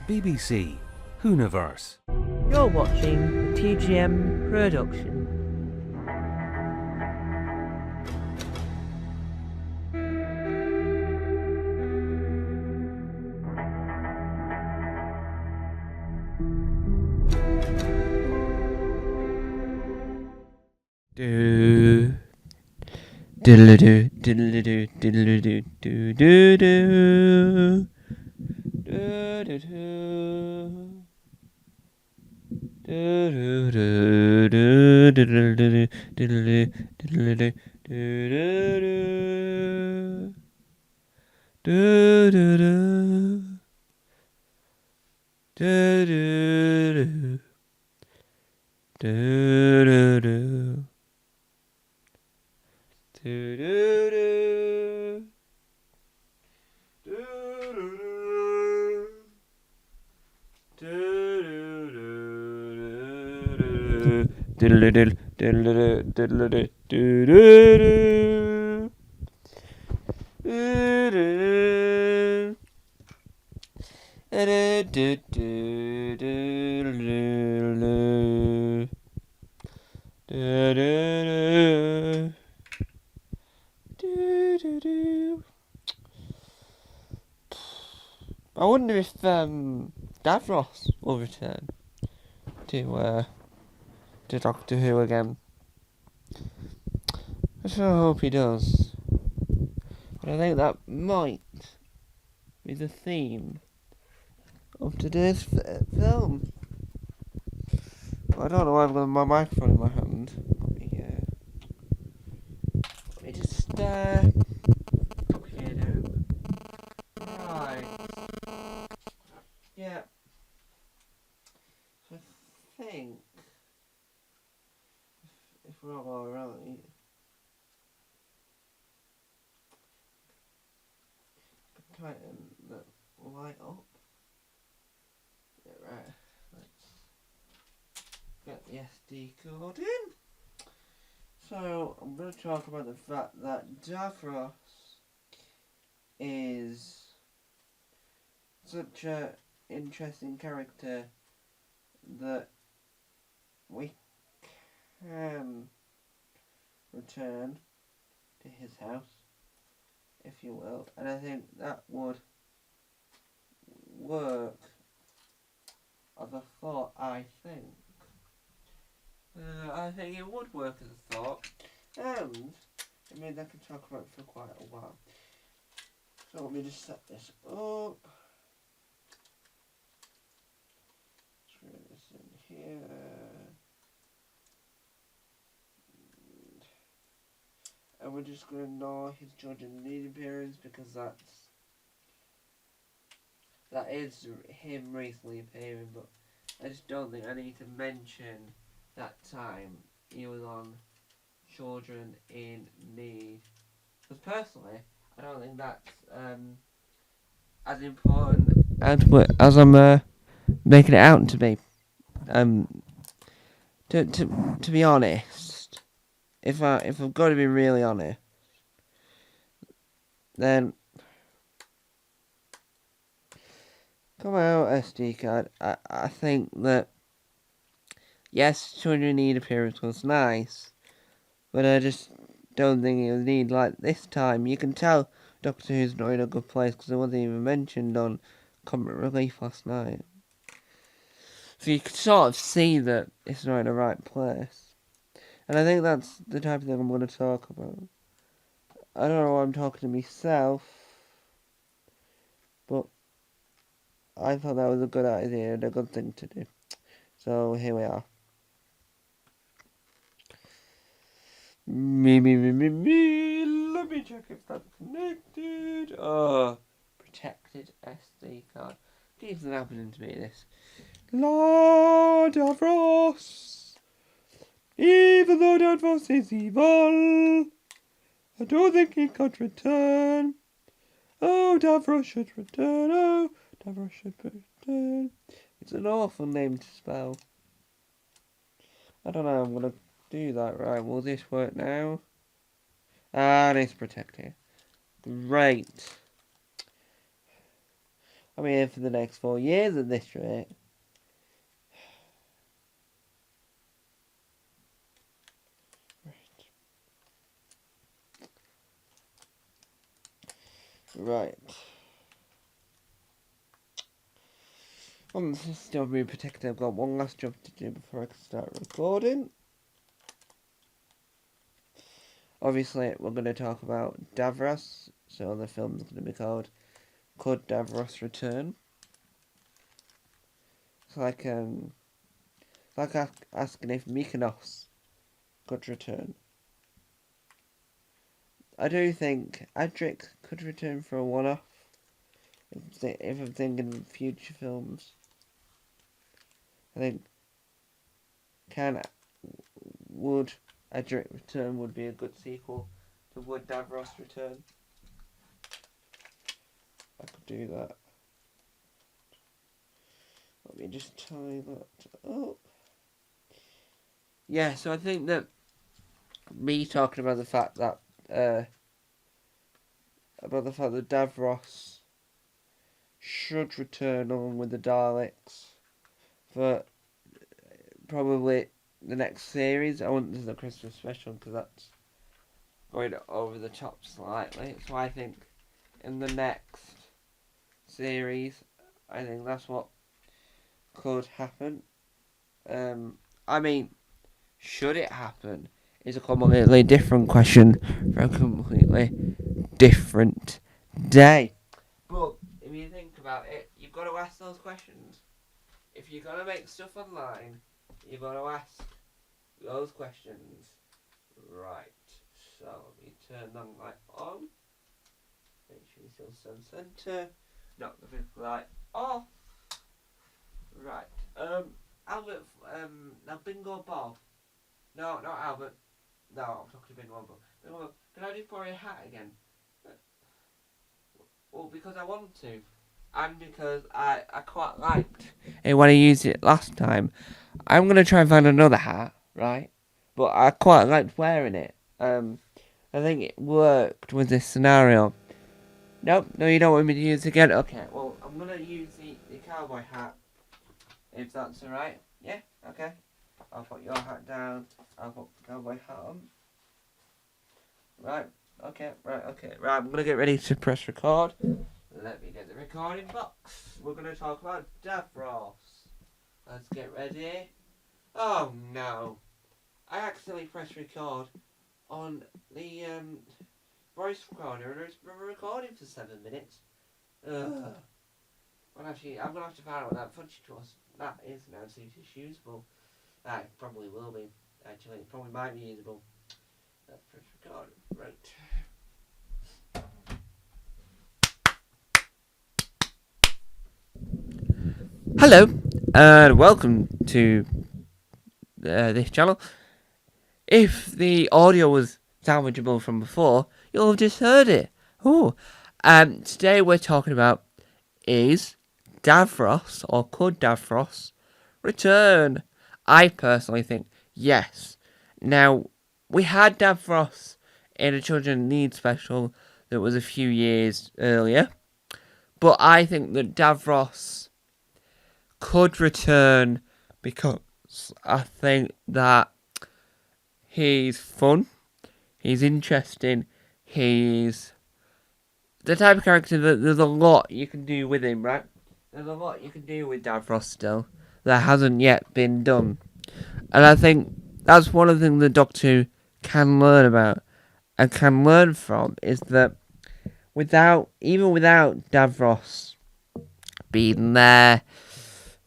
BBC Hooniverse. You're watching the TGM production. Do diddle do diddle do diddle do do do do do do do do do diddle do diddle diddle do do do do do do do do do do do. Diddle diddle diddle diddle diddle do I wonder if Davros will return to Doctor Who again. I sure hope he does. But I think that might be the theme of today's film. I don't know why I've got my microphone in my hand. Let me just put here now. Right. Yeah. So I think if we're all right, tighten the light up. Yeah, right. Let's get the SD card in. So I'm going to talk about the fact that Davros is such a interesting character that we can return to his house, if you will, and I think that would work as a thought. I think it would work as a thought, and I mean I can talk about it for quite a while. So let me just set this up. Screw this in here. And we're just going to ignore his children need appearance because that is him recently appearing, but I just don't think I need to mention that time he was on Children in Need. Because personally, I don't think that's as important as I'm making it out to be. To be honest, if I've got to be really honest, then come out SD card. I think that yes, Children Need appearance was nice, but I just don't think it was needed like this time. You can tell Doctor Who's not in a good place because it wasn't even mentioned on Comic Relief last night. So you can sort of see that it's not in the right place. And I think that's the type of thing I'm going to talk about. I don't know why I'm talking to myself, but I thought that was a good idea and a good thing to do. So here we are. Me. Let me check if that's connected. Oh, protected SD card. Keeps happening to me, this. Lord Davros. Even though Davros is evil, I don't think he could return. Oh, Davros should return. Oh, Davros should return. It's an awful name to spell. I don't know, I'm going to do that. Right, will this work now? Ah, it's protected. Great. I'm here for the next 4 years at this rate. Right. On the system of being protected, I've got one last job to do before I can start recording. Obviously, we're going to talk about Davros, so the film's going to be called Could Davros Return? It's like asking if Mykonos could return. I do think Adric could return for a one-off. If I'm thinking of future films, I think would Adric Return would be a good sequel to Would Davros Return. I could do that. Let me just tie that up. Yeah, so I think that me talking about the fact that Davros should return along with the Daleks for probably the next series. I want this is a Christmas special because that's going over the top slightly. So I think in the next series, I think that's what could happen. I mean, should it happen is a completely different question for a completely different day. But if you think about it, you've got to ask those questions. If you're going to make stuff online, you've got to ask those questions. Right, so let me turn that light on. Make sure you still stand centre. Knock the fifth light off. Right, Albert, now Bingo Bob. No, not Albert. No, I'm talking to Bingo Bob. Bingo Bob, can I just borrow your hat again? Well, because I want to. And because I quite liked it when I used it last time. I'm going to try and find another hat, right? But I quite liked wearing it. I think it worked with this scenario. Nope, no, you don't want me to use it again? Okay, well, I'm going to use the cowboy hat. If that's alright. Yeah, okay. I'll put your hat down. I'll put the cowboy hat on. Right, okay. Right, I'm going to get ready to press record. Let me get the recording box. We're going to talk about Davros. Let's get ready. Oh no. I accidentally pressed record on the voice recorder and it's been recording for 7 minutes. Ugh. Well, actually, I'm going to have to find out what that fudge was. That is now, see if it's usable. It probably will be. Actually, it probably might be usable. Let's press record. Right. Hello, and welcome to this channel. If the audio was salvageable from before, you'll have just heard it. Today we're talking about is Davros, or could Davros return? I personally think yes. Now, we had Davros in a Children Need special that was a few years earlier, but I think that Davros could return because I think that he's fun, he's interesting, he's the type of character that there's a lot you can do with him, right? There's a lot you can do with Davros still that hasn't yet been done. And I think that's one of the things the Doctor Who can learn about and can learn from is that even without Davros being there,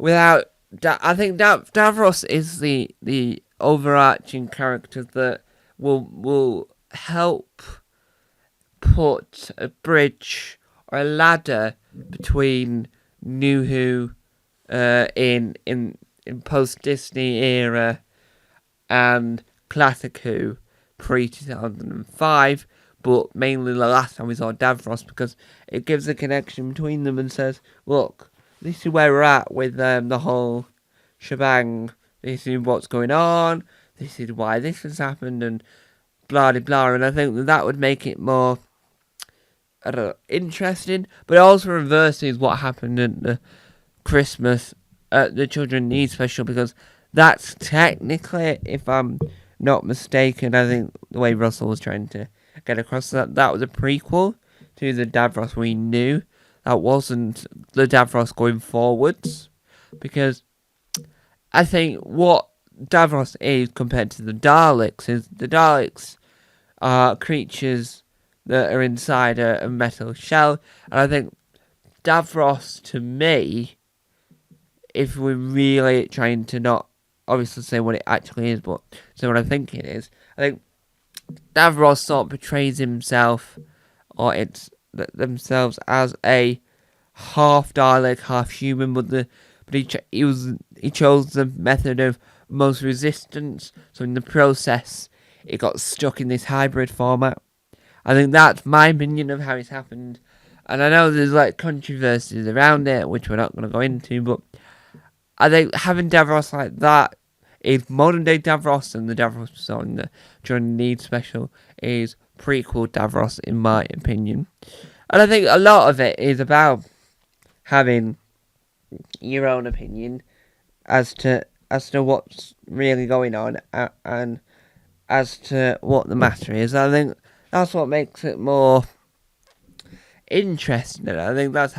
I think Davros is the overarching character that will help put a bridge or a ladder between New Who in post Disney era and Classic Who pre 2005, but mainly the last time we saw Davros because it gives a connection between them and says, look, this is where we're at with the whole shebang. This is what's going on. This is why this has happened, and blah blah blah. And I think that would make it more I don't know, interesting, but it also reverses what happened at the Christmas at the Children Need Special, because that's technically, if I'm not mistaken, I think the way Russell was trying to get across that was a prequel to the Davros we knew. That wasn't the Davros going forwards, because I think what Davros is compared to the Daleks is the Daleks are creatures that are inside a metal shell, and I think Davros, to me, if we're really trying to not obviously say what it actually is, but say what I think it is, I think Davros sort of portrays himself or themselves as a half Dalek, half human, but he chose the method of most resistance. So in the process, it got stuck in this hybrid format. I think that's my opinion of how it's happened, and I know there's like controversies around it, which we're not going to go into, but I think having Davros like that is modern day Davros, and the Davros on the John Need special is prequel Davros, in my opinion. And I think a lot of it is about having your own opinion as to what's really going on, and as to what the matter is. I think that's what makes it more interesting. I think that's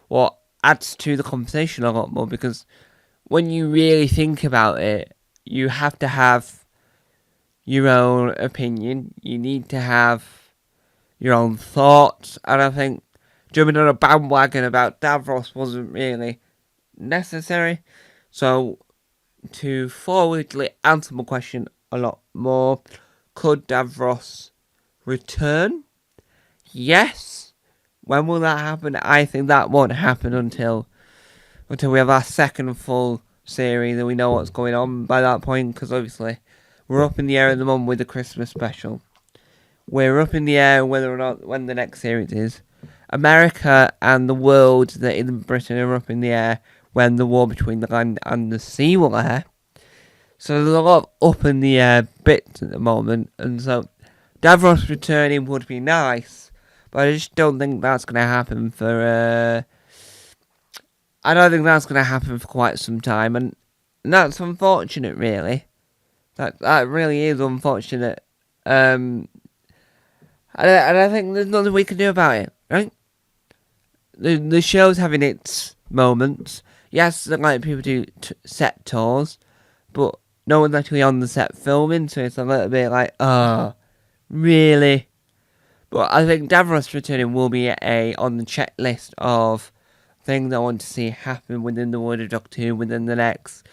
what adds to the conversation a lot more, because when you really think about it, you have to have your own opinion. You need to have your own thoughts, and I think jumping on a bandwagon about Davros wasn't really necessary. So, to forwardly answer my question a lot more, could Davros return? Yes. When will that happen? I think that won't happen until we have our second full series and we know what's going on by that point, because obviously we're up in the air at the moment with the Christmas special. We're up in the air whether or not when the next series is. America and the world that isn't Britain are up in the air when the war between the land and the sea will air. So there's a lot of up in the air bits at the moment, and so Davros returning would be nice, but I just don't think that's going to happen for I don't think that's going to happen for quite some time, and that's unfortunate, really. That really is unfortunate. And I think there's nothing we can do about it, right? The show's having its moments. Yes, like people do set tours, but no one's actually on the set filming, so it's a little bit like, really? But I think Davros returning will be on the checklist of things I want to see happen within the world of Doctor Who within the next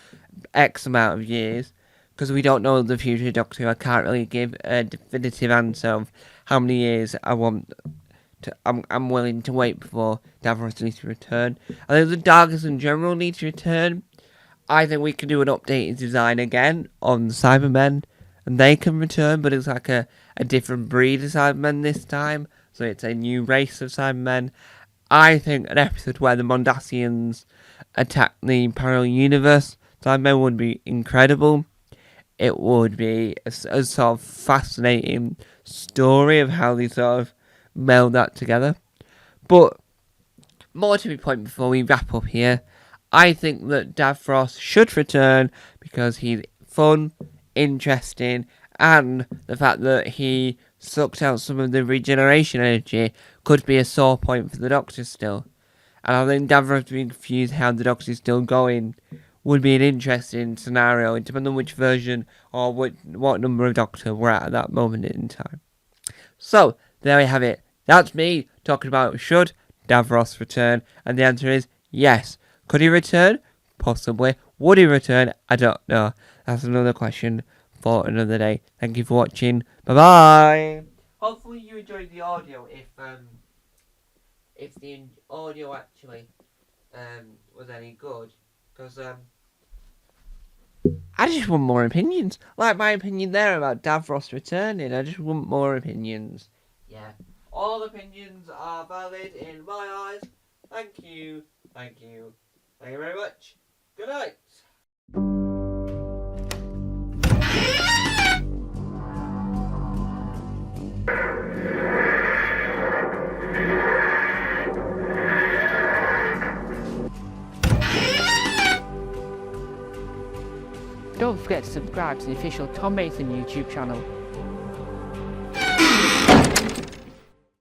X amount of years, because we don't know the future of Doctor Who. I can't really give a definitive answer of how many years I'm willing to wait before Davros needs to return. I think the Darkers in general need to return. I think we can do an updated design again on the Cybermen, and they can return, but it's like a different breed of Cybermen this time, so it's a new race of Cybermen. I think an episode where the Mondasians attack the parallel universe Cybermen would be incredible. It would be a sort of fascinating story of how they sort of meld that together. But more to the point before we wrap up here, I think that Davros should return because he's fun, interesting, and the fact that he sucked out some of the regeneration energy could be a sore point for the Doctor still. And I think Davros being confused how the Doctor's still going would be an interesting scenario, depending on which version or what number of Doctor we're at that moment in time. So, there we have it. That's me talking about should Davros return, and the answer is yes. Could he return? Possibly. Would he return? I don't know. That's another question for another day. Thank you for watching. Bye bye. Hopefully you enjoyed the audio. If the audio actually was any good, because I just want more opinions. Like my opinion there about Davros returning. I just want more opinions. Yeah. All opinions are valid in my eyes. Thank you. Thank you. Thank you very much. Good night. Don't forget to subscribe to the official Tom Mason YouTube channel.